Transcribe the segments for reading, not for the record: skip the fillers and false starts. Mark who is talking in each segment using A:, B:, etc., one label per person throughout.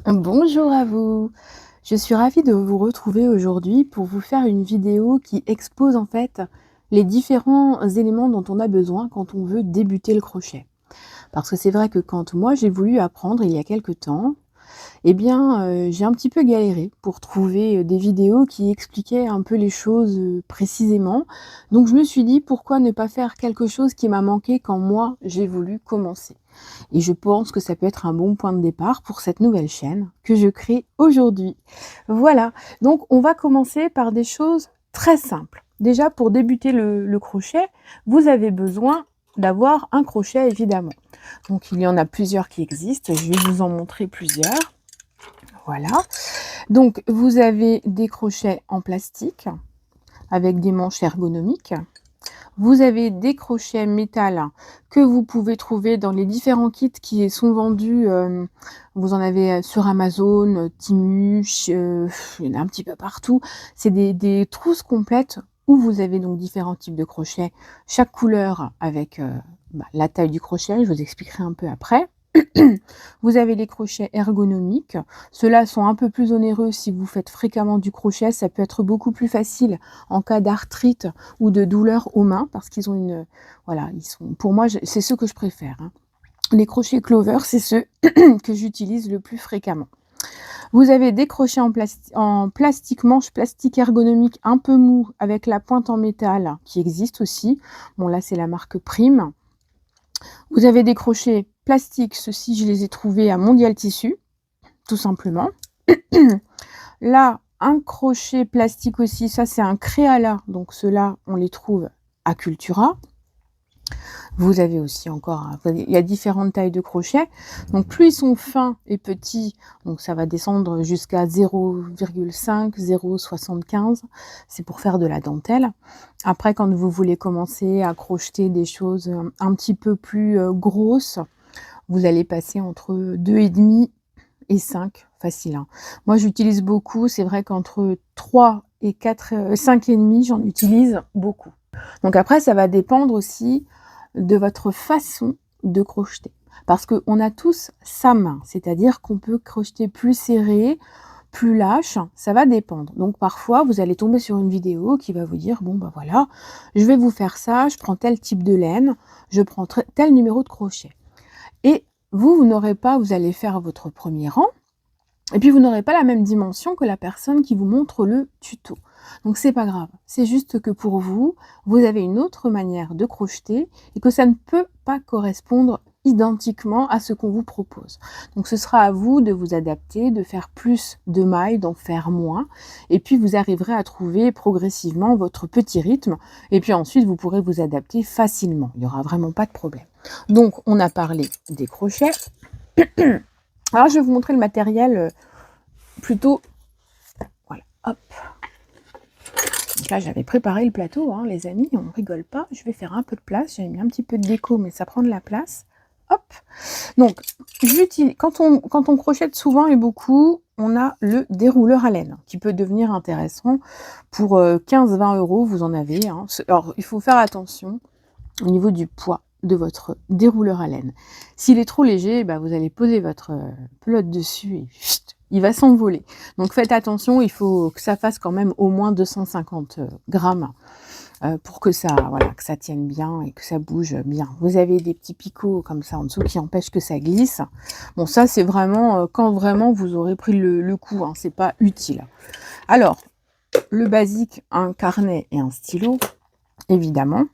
A: Bonjour à vous. Je suis ravie de vous retrouver aujourd'hui pour vous faire une vidéo qui expose en fait les différents éléments dont on a besoin quand on veut débuter le crochet. Parce que c'est vrai que quand moi j'ai voulu apprendre il y a quelque temps, j'ai un petit peu galéré pour trouver, des vidéos qui expliquaient un peu les choses, précisément. Donc je me suis dit: «Pourquoi ne pas faire quelque chose qui m'a manqué quand moi j'ai voulu commencer?» Et je pense que ça peut être un bon point de départ pour cette nouvelle chaîne que je crée aujourd'hui. Voilà, donc on va commencer par des choses très simples. Déjà pour débuter le crochet, vous avez besoin d'avoir un crochet évidemment. Donc il y en a plusieurs qui existent, je vais vous en montrer plusieurs. Voilà. Donc, vous avez des crochets en plastique avec des manches ergonomiques. Vous avez des crochets métal que vous pouvez trouver dans les différents kits qui sont vendus. Vous en avez sur Amazon, Temu, il y en a un petit peu partout. C'est des trousses complètes où vous avez donc différents types de crochets, chaque couleur avec la taille du crochet. Je vous expliquerai un peu après. Vous avez les crochets ergonomiques. Ceux-là sont un peu plus onéreux si vous faites fréquemment du crochet. Ça peut être beaucoup plus facile en cas d'arthrite ou de douleur aux mains parce qu'ils ont une voilà, ils sont pour moi, c'est ceux que je préfère, hein. Les crochets Clover, c'est ceux que j'utilise le plus fréquemment. Vous avez des crochets en plastique, manche plastique ergonomique un peu mou avec la pointe en métal qui existe aussi. Bon là, c'est la marque Prime. Vous avez des crochets plastiques, ceux-ci je les ai trouvés à Mondial Tissu, tout simplement. Là, un crochet plastique aussi, ça c'est un Créala, donc ceux-là on les trouve à Cultura. Vous avez aussi encore, il y a différentes tailles de crochets. Donc plus ils sont fins et petits, donc ça va descendre jusqu'à 0,5, 0,75. C'est pour faire de la dentelle. Après, quand vous voulez commencer à crocheter des choses un petit peu plus grosses, vous allez passer entre 2,5 et 5, facile, hein. Moi, j'utilise beaucoup, c'est vrai qu'entre 3 et 4, 5,5, j'en utilise beaucoup. Donc après, ça va dépendre aussi de votre façon de crocheter. Parce qu'on a tous sa main, c'est-à-dire qu'on peut crocheter plus serré, plus lâche, ça va dépendre. Donc parfois, vous allez tomber sur une vidéo qui va vous dire: «Bon, bah voilà, je vais vous faire ça, je prends tel type de laine, je prends tel numéro de crochet». Et vous n'aurez pas, vous allez faire votre premier rang, et puis vous n'aurez pas la même dimension que la personne qui vous montre le tuto. Donc c'est pas grave, c'est juste que pour vous, vous avez une autre manière de crocheter et que ça ne peut pas correspondre identiquement à ce qu'on vous propose. Donc ce sera à vous de vous adapter, de faire plus de mailles, d'en faire moins, et puis vous arriverez à trouver progressivement votre petit rythme, et puis ensuite vous pourrez vous adapter facilement, il n'y aura vraiment pas de problème. Donc on a parlé des crochets. Alors je vais vous montrer le matériel plutôt, voilà, hop. Donc là, j'avais préparé le plateau, hein, les amis, on rigole pas. Je vais faire un peu de place. J'avais mis un petit peu de déco, mais ça prend de la place. Hop. Donc, quand on crochette souvent et beaucoup, on a le dérouleur à laine qui peut devenir intéressant. Pour 15-20 €, vous en avez, hein. Alors, il faut faire attention au niveau du poids de votre dérouleur à laine. S'il est trop léger, bah, vous allez poser votre pelote dessus et chut, il va s'envoler. Donc faites attention, il faut que ça fasse quand même au moins 250 grammes pour que ça, voilà, que ça tienne bien et que ça bouge bien. Vous avez des petits picots comme ça en dessous qui empêchent que ça glisse. Bon, ça c'est vraiment quand vraiment vous aurez pris le coup, hein, c'est pas utile. Alors, le basique, un carnet et un stylo, évidemment.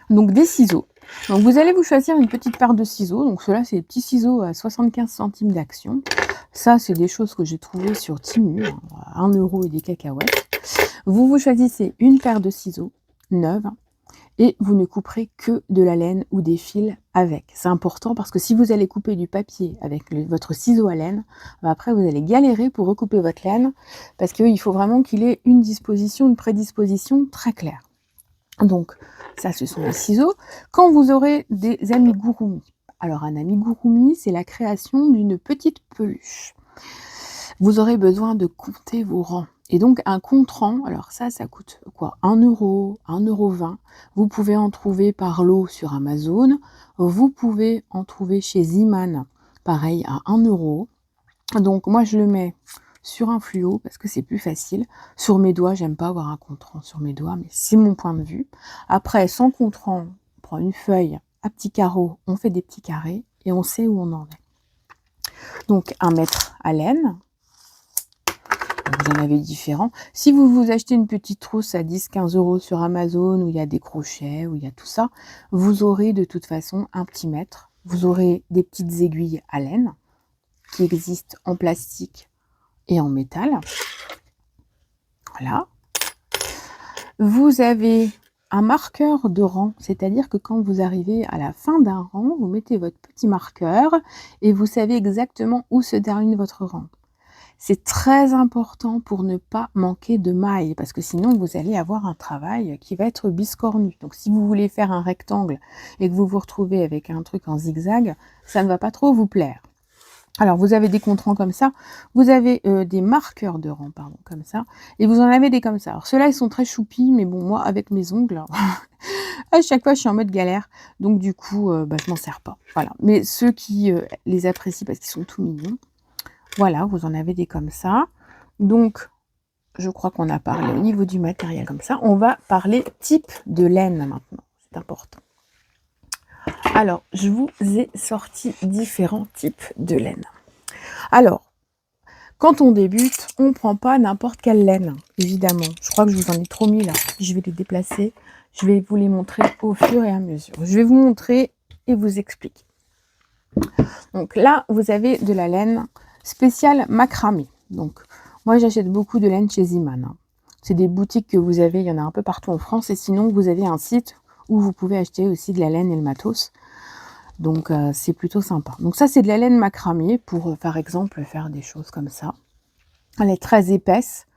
A: Donc des ciseaux. Donc vous allez vous choisir une petite paire de ciseaux. Donc ceux-là, c'est des petits ciseaux à 75 centimes d'action. Ça, c'est des choses que j'ai trouvées sur Temu, à 1 € et des cacahuètes. Vous vous choisissez une paire de ciseaux neuve et vous ne couperez que de la laine ou des fils avec. C'est important parce que si vous allez couper du papier avec votre ciseau à laine, après vous allez galérer pour recouper votre laine parce qu'il faut vraiment qu'il ait une disposition, une prédisposition très claire. Donc, ça, ce sont les ciseaux. Quand vous aurez des amigurumi. Alors, un amigurumi, c'est la création d'une petite peluche. Vous aurez besoin de compter vos rangs. Et donc, un compte-rang, alors ça coûte quoi? 1 €, 1,20 €. Vous pouvez en trouver par lot sur Amazon. Vous pouvez en trouver chez Ziman, pareil, à 1 €. Donc moi je le mets sur un fluo parce que c'est plus facile. Sur mes doigts, j'aime pas avoir un compte-rang sur mes doigts, mais c'est mon point de vue. Après, sans compte-rang, on prend une feuille à petits carreaux, on fait des petits carrés et on sait où on en est. Donc 1 mètre à laine. Vous en avez différents. Si vous vous achetez une petite trousse à 10-15 € sur Amazon où il y a des crochets, où il y a tout ça, vous aurez de toute façon un petit mètre. Vous aurez des petites aiguilles à laine qui existent en plastique et en métal. Voilà. Vous avez un marqueur de rang, c'est-à-dire que quand vous arrivez à la fin d'un rang, vous mettez votre petit marqueur et vous savez exactement où se termine votre rang. C'est très important pour ne pas manquer de mailles, parce que sinon vous allez avoir un travail qui va être biscornu. Donc si vous voulez faire un rectangle et que vous vous retrouvez avec un truc en zigzag, ça ne va pas trop vous plaire. Alors vous avez des comptes-rangs comme ça, vous avez des marqueurs de rang, pardon, comme ça, et vous en avez des comme ça. Alors ceux-là ils sont très choupis, mais bon moi avec mes ongles, à chaque fois je suis en mode galère, donc du coup je m'en sers pas. Voilà. Mais ceux qui les apprécient parce qu'ils sont tout mignons, voilà, vous en avez des comme ça. Donc, je crois qu'on a parlé au niveau du matériel comme ça. On va parler type de laine maintenant. C'est important. Alors, je vous ai sorti différents types de laine. Alors, quand on débute, on ne prend pas n'importe quelle laine, évidemment. Je crois que je vous en ai trop mis là. Je vais les déplacer. Je vais vous les montrer au fur et à mesure. Je vais vous montrer et vous expliquer. Donc là, vous avez de la laine spéciale macramé. Donc, moi, j'achète beaucoup de laine chez Ziman. C'est des boutiques que vous avez, il y en a un peu partout en France. Et sinon, vous avez un site où vous pouvez acheter aussi de la laine et le matos. Donc, c'est plutôt sympa. Donc ça, c'est de la laine macramé pour, par exemple, faire des choses comme ça. Elle est très épaisse.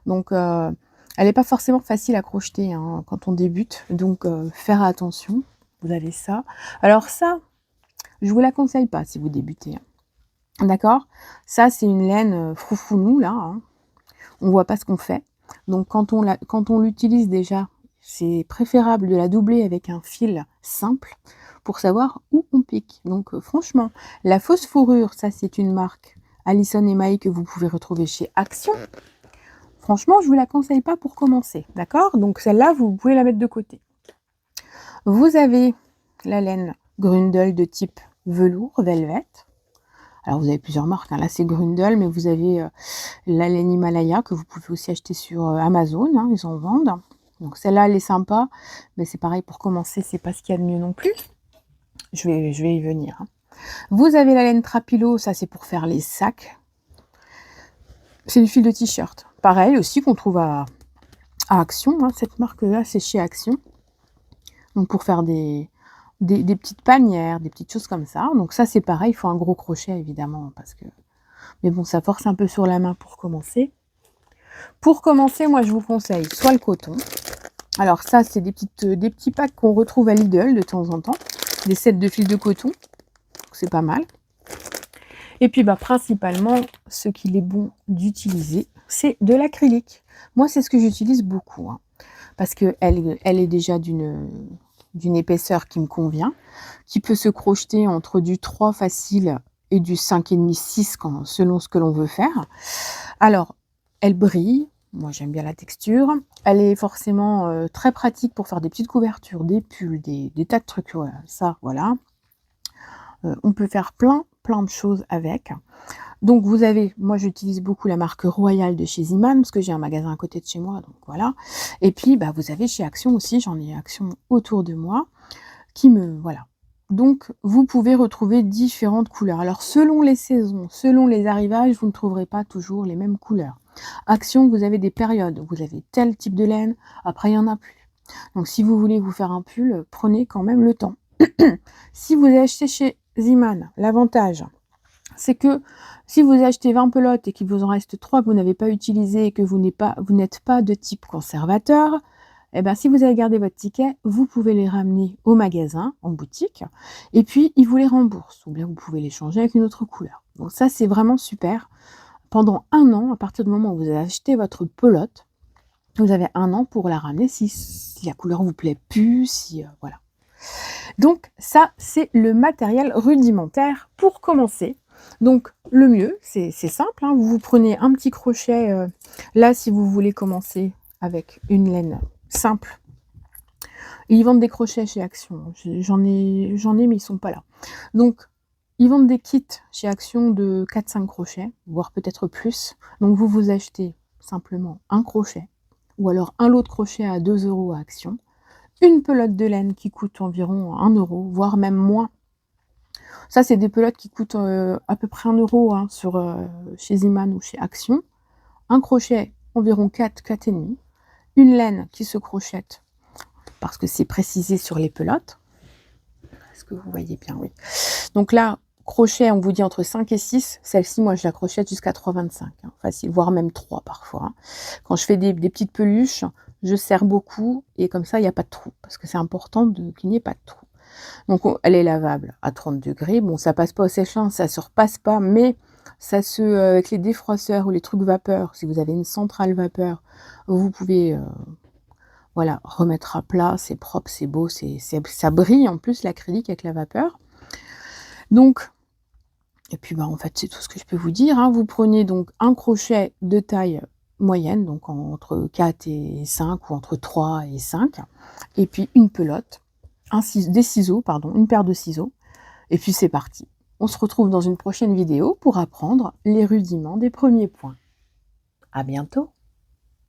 A: Donc, elle n'est pas forcément facile à crocheter hein, quand on débute. Donc, faire attention. Vous avez ça. Alors ça, je vous la conseille pas si vous débutez. Hein. D'accord? Ça, c'est une laine froufounou, là. Hein. On voit pas ce qu'on fait. Donc, quand on l'utilise déjà, c'est préférable de la doubler avec un fil simple pour savoir où on pique. Donc, franchement, la fausse fourrure, ça, c'est une marque Alison & May que vous pouvez retrouver chez Action. Franchement, je vous la conseille pas pour commencer. D'accord? Donc, celle-là, vous pouvez la mettre de côté. Vous avez la laine Grundel de type velours, velvet. Alors, vous avez plusieurs marques. Hein. Là, c'est Grundel, mais vous avez la laine Himalaya que vous pouvez aussi acheter sur Amazon. Hein, ils en vendent. Donc, celle-là, elle est sympa. Mais c'est pareil, pour commencer, c'est pas ce qu'il y a de mieux non plus. Je vais y venir. Hein. Vous avez la laine Trapilo. Ça, c'est pour faire les sacs. C'est du fil de t-shirt. Pareil aussi qu'on trouve à Action. Hein. Cette marque-là, c'est chez Action. Donc, pour faire des petites panières, des petites choses comme ça. Donc ça, c'est pareil, il faut un gros crochet, évidemment, parce que... Mais bon, ça force un peu sur la main pour commencer. Pour commencer, moi, je vous conseille soit le coton. Alors ça, c'est des petits packs qu'on retrouve à Lidl de temps en temps. Des sets de fil de coton. C'est pas mal. Et puis, principalement, ce qu'il est bon d'utiliser, c'est de l'acrylique. Moi, c'est ce que j'utilise beaucoup. Hein, parce qu'elle est déjà d'une épaisseur qui me convient, qui peut se crocheter entre du 3 facile et du 5,5, 6 selon ce que l'on veut faire. Alors, elle brille, moi j'aime bien la texture, elle est forcément très pratique pour faire des petites couvertures, des pulls, des tas de trucs, voilà, ça, voilà. On peut faire plein de choses avec. Donc vous avez, moi j'utilise beaucoup la marque Royale de chez Ziman, parce que j'ai un magasin à côté de chez moi, donc voilà. Et puis vous avez chez Action aussi, j'en ai Action autour de moi, qui me, voilà. Donc vous pouvez retrouver différentes couleurs. Alors selon les saisons, selon les arrivages, vous ne trouverez pas toujours les mêmes couleurs. Action, vous avez des périodes, vous avez tel type de laine, après il n'y en a plus. Donc si vous voulez vous faire un pull, prenez quand même le temps. Si vous achetez chez Ziman, l'avantage, c'est que si vous achetez 20 pelotes et qu'il vous en reste 3 que vous n'avez pas utilisées et que vous n'êtes pas de type conservateur, eh bien, si vous avez gardé votre ticket, vous pouvez les ramener au magasin, en boutique, et puis ils vous les remboursent. Ou bien vous pouvez les changer avec une autre couleur. Donc ça, c'est vraiment super. Pendant 1 an, à partir du moment où vous avez acheté votre pelote, vous avez 1 an pour la ramener si la couleur vous plaît plus, voilà. Donc ça, c'est le matériel rudimentaire pour commencer. Donc le mieux, c'est simple, hein, vous prenez un petit crochet, là si vous voulez commencer avec une laine simple. Ils vendent des crochets chez Action, j'en ai mais ils sont pas là. Donc ils vendent des kits chez Action de 4-5 crochets, voire peut-être plus. Donc vous achetez simplement un crochet ou alors un lot de crochets à 2 € à Action, une pelote de laine qui coûte environ 1 €, voire même moins. Ça, c'est des pelotes qui coûtent, à peu près 1 € hein, chez Ziman ou chez Action. Un crochet environ 4 et demi. Une laine qui se crochette, parce que c'est précisé sur les pelotes. Est-ce que vous voyez bien? Oui. Donc là, crochet, on vous dit entre 5 et 6. Celle-ci, moi, je la crochette jusqu'à 3,25 hein, facile, voire même 3 parfois, hein. Quand je fais des petites peluches, je serre beaucoup et comme ça, il y a pas de trou, parce que c'est important qu'il n'y ait pas de trou. Donc elle est lavable à 30 degrés. Bon, ça passe pas au sèche-linge, ça se repasse pas, mais ça se avec les défroisseurs ou les trucs vapeur, si vous avez une centrale vapeur, vous pouvez, voilà, remettre à plat, c'est propre, c'est beau, ça brille en plus l'acrylique avec la vapeur. Donc et puis, bah, en fait, c'est tout ce que je peux vous dire, hein. Vous prenez donc un crochet de taille moyenne, donc entre 4 et 5 ou entre 3 et 5 et puis une pelote, des ciseaux, pardon, une paire de ciseaux et puis c'est parti. On se retrouve dans une prochaine vidéo pour apprendre les rudiments des premiers points. À bientôt!